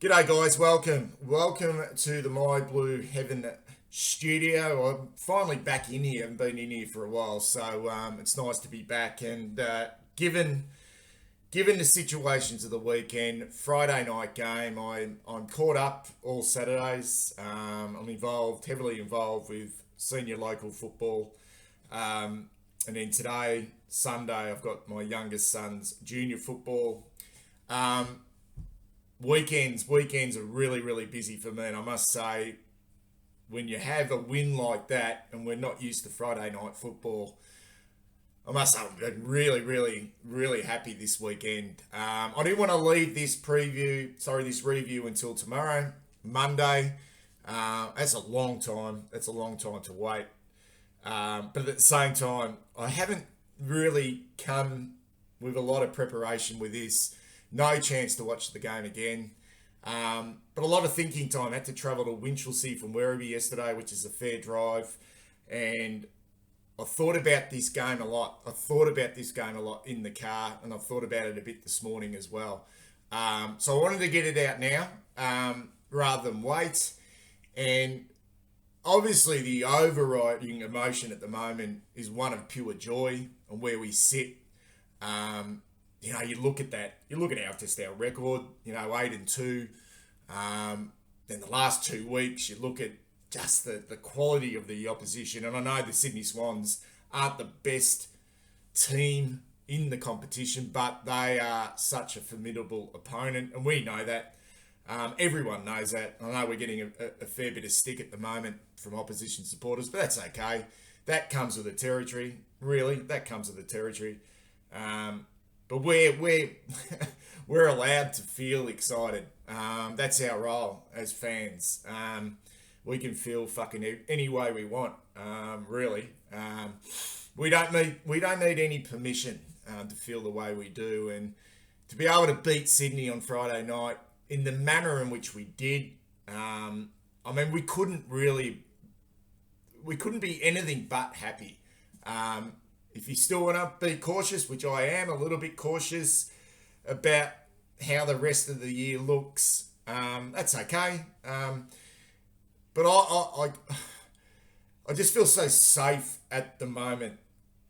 G'day guys, welcome to the My Blue Heaven studio. I'm finally back in here. I haven't been in here for a while, so it's nice to be back. And given the situations of the weekend, Friday night game, I'm caught up all Saturdays. I'm heavily involved with senior local football, and then today, Sunday, I've got my youngest son's junior football. Weekends are really busy for me, and I must say, when you have a win like that, and we're not used to Friday night football, I must say I've been really happy this weekend. I didn't want to leave this review until tomorrow, Monday. That's a long time. That's a long time to wait. But at the same time, I haven't really come with a lot of preparation with this. No chance to watch the game again. But a lot of thinking time. I had to travel to Winchelsea from Werribee yesterday, which is a fair drive. And I thought about this game a lot. In the car, and I've thought about it a bit this morning as well. So I wanted to get it out now rather than wait. And obviously the overriding emotion at the moment is one of pure joy and where we sit. You look at that. You look at our record. 8-2. Then the last 2 weeks, you look at just the quality of the opposition. And I know the Sydney Swans aren't the best team in the competition, but they are such a formidable opponent, and we know that. Everyone knows that. I know we're getting a fair bit of stick at the moment from opposition supporters, but that's okay. That comes with the territory. Really, that comes with the territory. But we're we're allowed to feel excited. That's our role as fans. We can feel fucking any way we want. Really, we don't need any permission to feel the way we do, and to be able to beat Sydney on Friday night in the manner in which we did. We couldn't be anything but happy. If you still want to be cautious, which I am a little bit cautious about how the rest of the year looks, that's okay. But I just feel so safe at the moment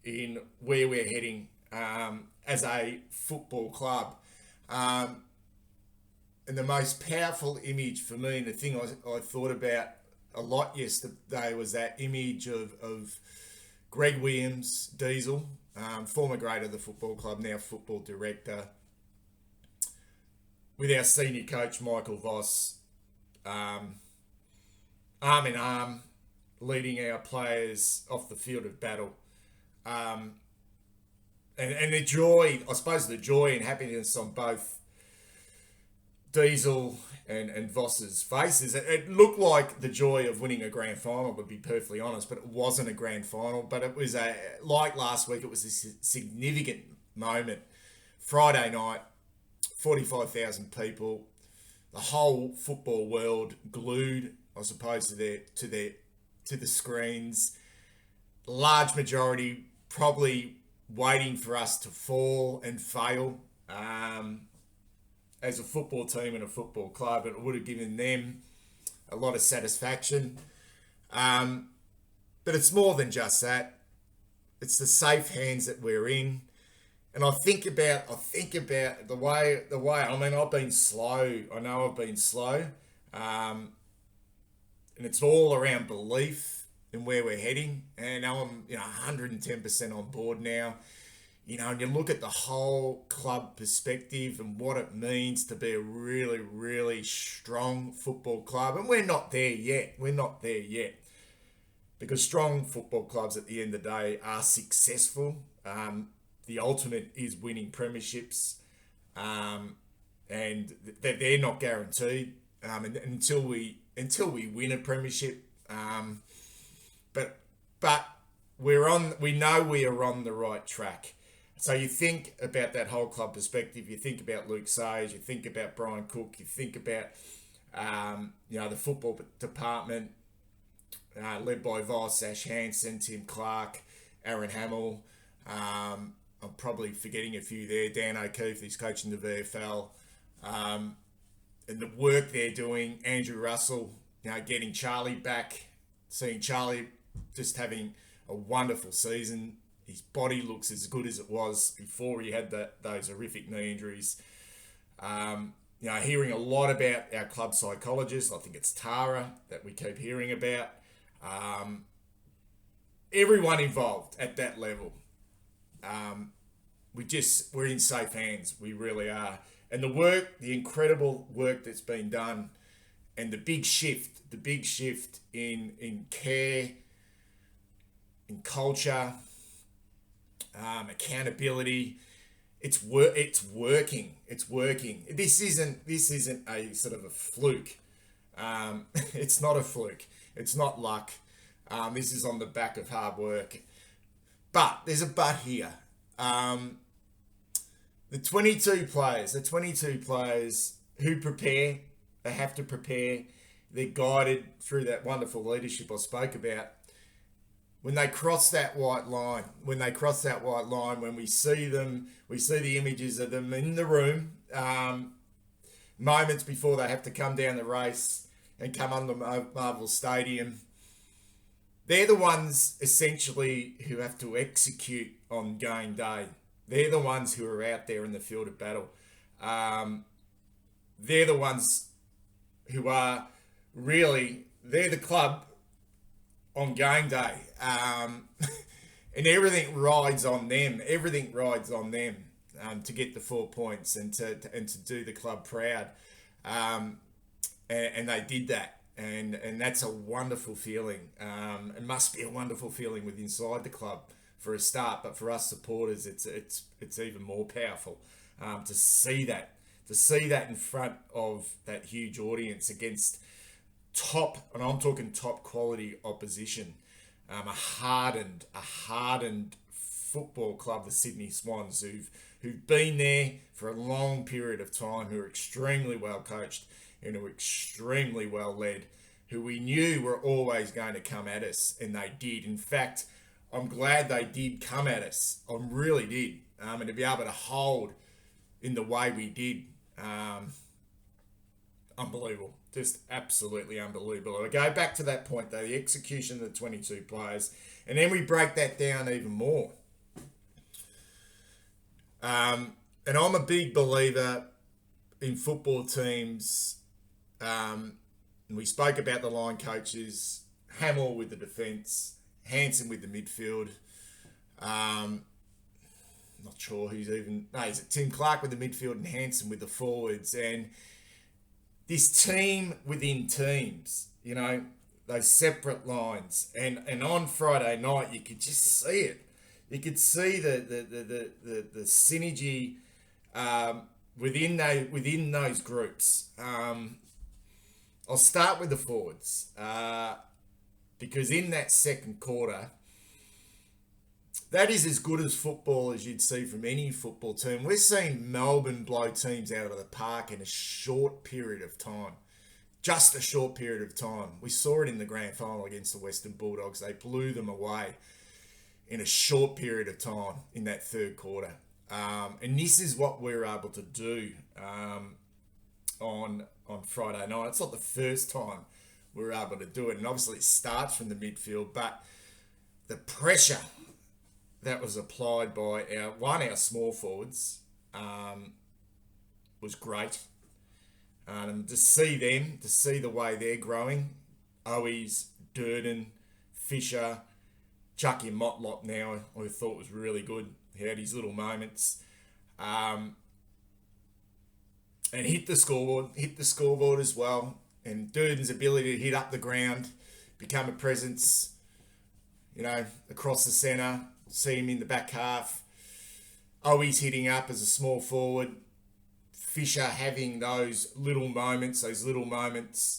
in where we're heading as a football club. And the most powerful image for me, and the thing I thought about a lot yesterday, was that image of Greg Williams, Diesel, former great of the football club, now football director, with our senior coach, Michael Voss, arm in arm, leading our players off the field of battle. And the joy, I suppose the joy and happiness on both Diesel and Voss's faces. It looked like the joy of winning a grand final, to be perfectly honest, but it wasn't a grand final. But it was like last week, it was a significant moment. Friday night, 45,000 people, the whole football world glued, I suppose, to the screens. Large majority probably waiting for us to fall and fail. As a football team and a football club, it would have given them a lot of satisfaction. But it's more than just that. It's the safe hands that we're in. And I think about the way, I've been slow. I know I've been slow. And it's all around belief in where we're heading. And I'm 110% on board now. And you look at the whole club perspective and what it means to be a really strong football club. And we're not there yet. Because strong football clubs at the end of the day are successful. The ultimate is winning premierships. And they're not guaranteed until we win a premiership. But we know we are on the right track. So you think about that whole club perspective. You think about Luke Sage. You think about Brian Cook. You think about the football department led by Voss, Ash Hansen, Tim Clark, Aaron Hamill. I'm probably forgetting a few there. Dan O'Keefe, he's coaching the VFL. and the work they're doing. Andrew Russell, getting Charlie back, seeing Charlie just having a wonderful season. His body looks as good as it was before he had those horrific knee injuries. Hearing a lot about our club psychologist. I think it's Tara that we keep hearing about. Everyone involved at that level. We're in safe hands. We really are. And the incredible work that's been done, and the big shift in care, in culture, accountability. It's working. This isn't a sort of a fluke. It's not a fluke. It's not luck. This is on the back of hard work. But there's a but here. The 22 players who prepare, they have to prepare. They're guided through that wonderful leadership I spoke about. When they cross that white line, when we see them, we see the images of them in the room, moments before they have to come down the race and come on the Marvel Stadium. They're the ones essentially who have to execute on game day. They're the ones who are out there in the field of battle. They're the ones who are they're the club on game day. And everything rides on them. To get the 4 points and to do the club proud. And they did that. And that's a wonderful feeling. It must be a wonderful feeling with inside the club for a start, but for us supporters, it's even more powerful to see that in front of that huge audience against and I'm talking top quality opposition. A hardened football club, the Sydney Swans, who've been there for a long period of time, who are extremely well coached and who are extremely well led, who we knew were always going to come at us, and they did. In fact, I'm glad they did come at us. I really did. And to be able to hold in the way we did, unbelievable. Just absolutely unbelievable. I go back to that point, though, the execution of the 22 players, and then we break that down even more. And I'm a big believer in football teams. And we spoke about the line coaches, Hamill with the defence, Hansen with the midfield. Not sure who's even... No, is it Tim Clark with the midfield and Hansen with the forwards? And this team within teams, those separate lines. And on Friday night, you could just see it. You could see the synergy within those groups. I'll start with the forwards because in that second quarter, that is as good as football as you'd see from any football team. We're seeing Melbourne blow teams out of the park in a short period of time. Just a short period of time. We saw it in the grand final against the Western Bulldogs. They blew them away in a short period of time in that third quarter. And this is what we're able to do on Friday night. It's not the first time we're able to do it. And obviously it starts from the midfield, but the pressure that was applied by our small forwards was great. And to see the way they're growing, Owies, Durden, Fisher, Chucky Motlop now, I thought was really good. He had his little moments. And hit the scoreboard as well. And Durden's ability to hit up the ground, become a presence, across the centre, see him in the back half. Owies hitting up as a small forward. Fisher having those little moments,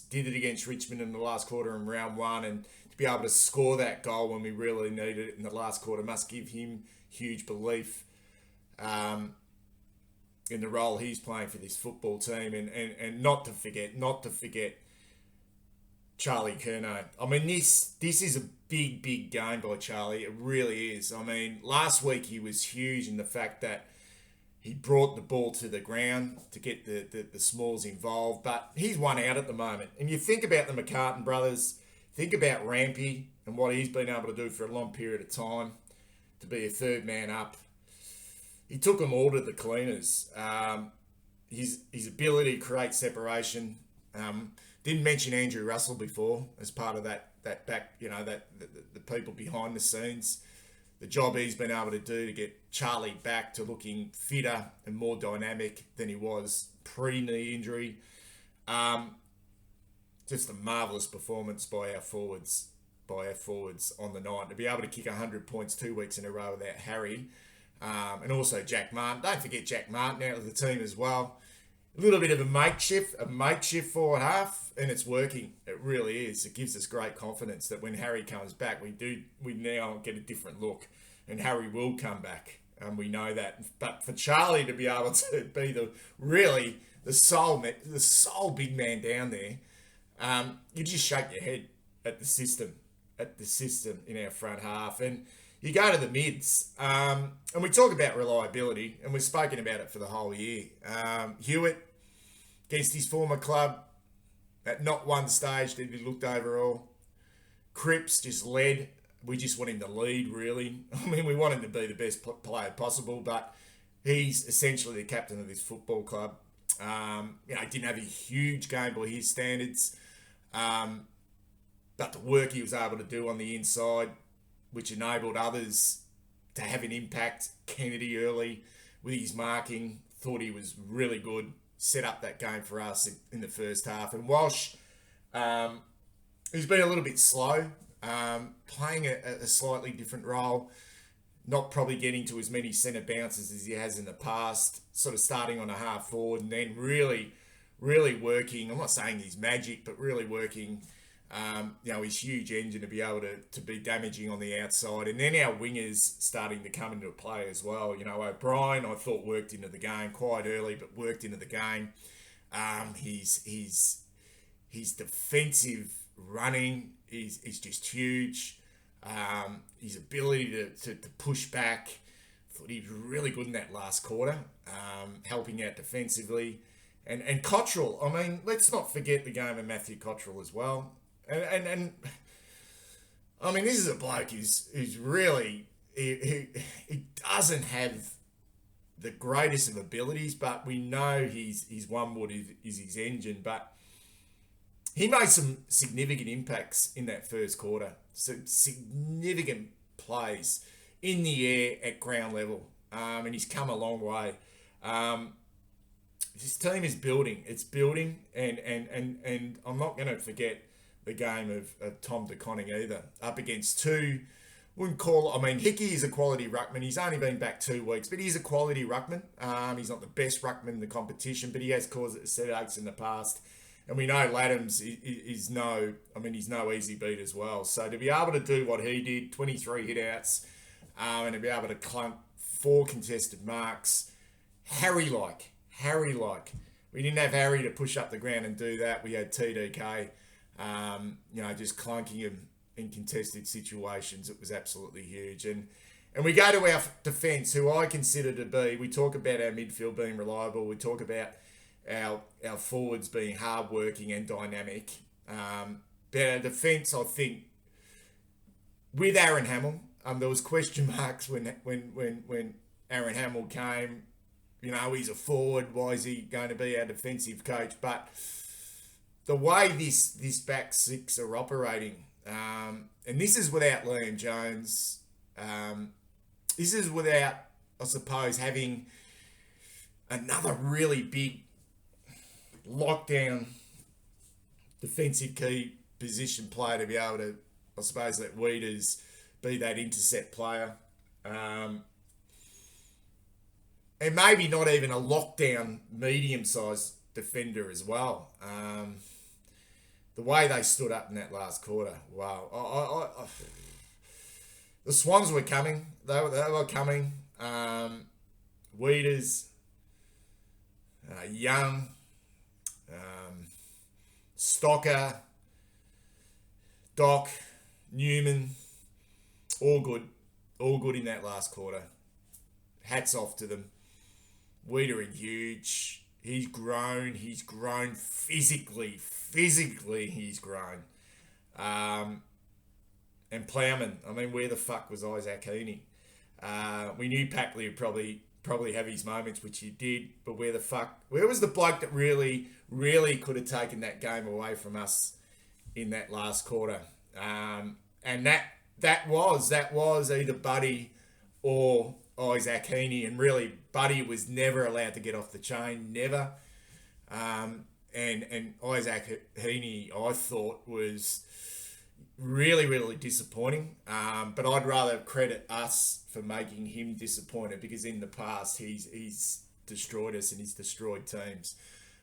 did it against Richmond in the last quarter in round one, and to be able to score that goal when we really needed it in the last quarter must give him huge belief in the role he's playing for this football team, and not to forget Charlie Curnow. I mean, this is a big game by Charlie. It really is. I mean, last week he was huge in the fact that He brought the ball to the ground to get the Smalls involved, but he's one out at the moment. And you think about the McCartan brothers, think about Rampy and what he's been able to do for a long period of time to be a third man up. He took them all to the cleaners. His ability to create separation. Didn't mention Andrew Russell before as part of that back, the people behind the scenes. The job he's been able to do to get Charlie back to looking fitter and more dynamic than he was pre-knee injury. Just a marvellous performance by our forwards on the night. To be able to kick 100 points 2 weeks in a row without Harry. And also Jack Martin. Don't forget Jack Martin out of the team as well. A little bit of a makeshift forward half, and it's working. It really is. It gives us great confidence that when Harry comes back, we now get a different look, and Harry will come back, and we know that. But for Charlie to be able to be the sole big man down there, you just shake your head at the system in our front half, and you go to the mids, and we talk about reliability, and we've spoken about it for the whole year. Hewitt, against his former club, at not one stage did he looked overall. Cripps just led. We just want him to lead, really. I mean, we want him to be the best player possible, but he's essentially the captain of this football club. He didn't have a huge game by his standards, but the work he was able to do on the inside, which enabled others to have an impact. Kennedy early with his marking, thought he was really good, set up that game for us in the first half. And Walsh, who's been a little bit slow, playing a slightly different role, not probably getting to as many centre bounces as he has in the past, sort of starting on a half forward and then really, really working. I'm not saying he's magic, but really working his huge engine to be able to be damaging on the outside. And then our wingers starting to come into play as well. O'Brien, I thought worked into the game quite early, but worked into the game. His defensive running is just huge. His ability to push back, thought he was really good in that last quarter, helping out defensively. And Cottrell, I mean, let's not forget the game of Matthew Cottrell as well. And I mean, this is a bloke who's really, he doesn't have the greatest of abilities, but we know his one wood is his engine. But he made some significant impacts in that first quarter. Some significant plays in the air at ground level. And he's come a long way. This team is building. It's building. And I'm not going to forget the game of Tom DeConning either. Up against Hickey is a quality ruckman. He's only been back 2 weeks, but he's a quality ruckman. He's not the best ruckman in the competition, but he has caused setbacks in the past. And we know Laddams is no easy beat as well. So to be able to do what he did, 23 hit-outs, and to be able to clunk 4 contested marks, Harry-like. We didn't have Harry to push up the ground and do that. We had TDK, just clunking him in contested situations. It was absolutely huge. And we go to our defence, who I consider to be, we talk about our midfield being reliable. We talk about our forwards being hard-working and dynamic. But our defence, I think, with Aaron Hamill, there was question marks when Aaron Hamill came. He's a forward. Why is he going to be our defensive coach? But the way this back six are operating, and this is without Liam Jones. This is without, I suppose, having another really big lockdown defensive key position player to be able to, I suppose, let Weeders be that intercept player. And maybe not even a lockdown medium-sized defender as well. The way they stood up in that last quarter, wow. The Swans were coming. They were coming. Weeders, Young, Stocker, Doc, Newman, all good in that last quarter. Hats off to them. Wiedering huge. He's grown physically. Physically, he's grown. And Plowman, I mean, where the fuck was Isaac Heaney? We knew Packley would probably have his moments, which he did, but where was the bloke that really could have taken that game away from us in that last quarter? And that was either Buddy or Isaac Heaney, and really Buddy was never allowed to get off the chain, never. And Isaac Heaney, I thought, was really disappointing. But I'd rather credit us for making him disappointed, because in the past he's destroyed us and he's destroyed teams.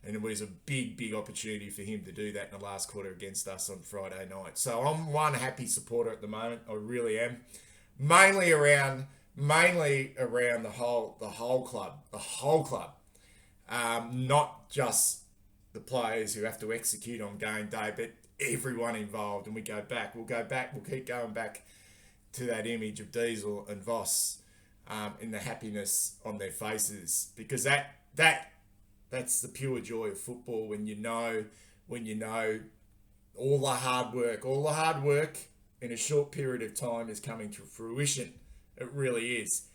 And it was a big opportunity for him to do that in the last quarter against us on Friday night. So I'm one happy supporter at the moment. I really am. Mainly around the whole club. Not just the players who have to execute on game day, but everyone involved. And we'll keep going back to that image of Diesel and Voss and the happiness on their faces, because that's the pure joy of football, when you know all the hard work in a short period of time is coming to fruition. It really is.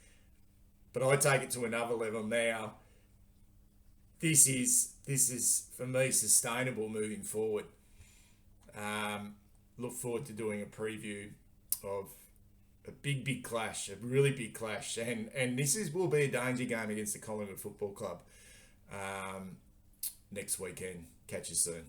But I take it to another level now. This is for me sustainable moving forward. Look forward to doing a preview of a big clash, a really big clash, and will be a danger game against the Collingwood Football Club next weekend. Catch you soon.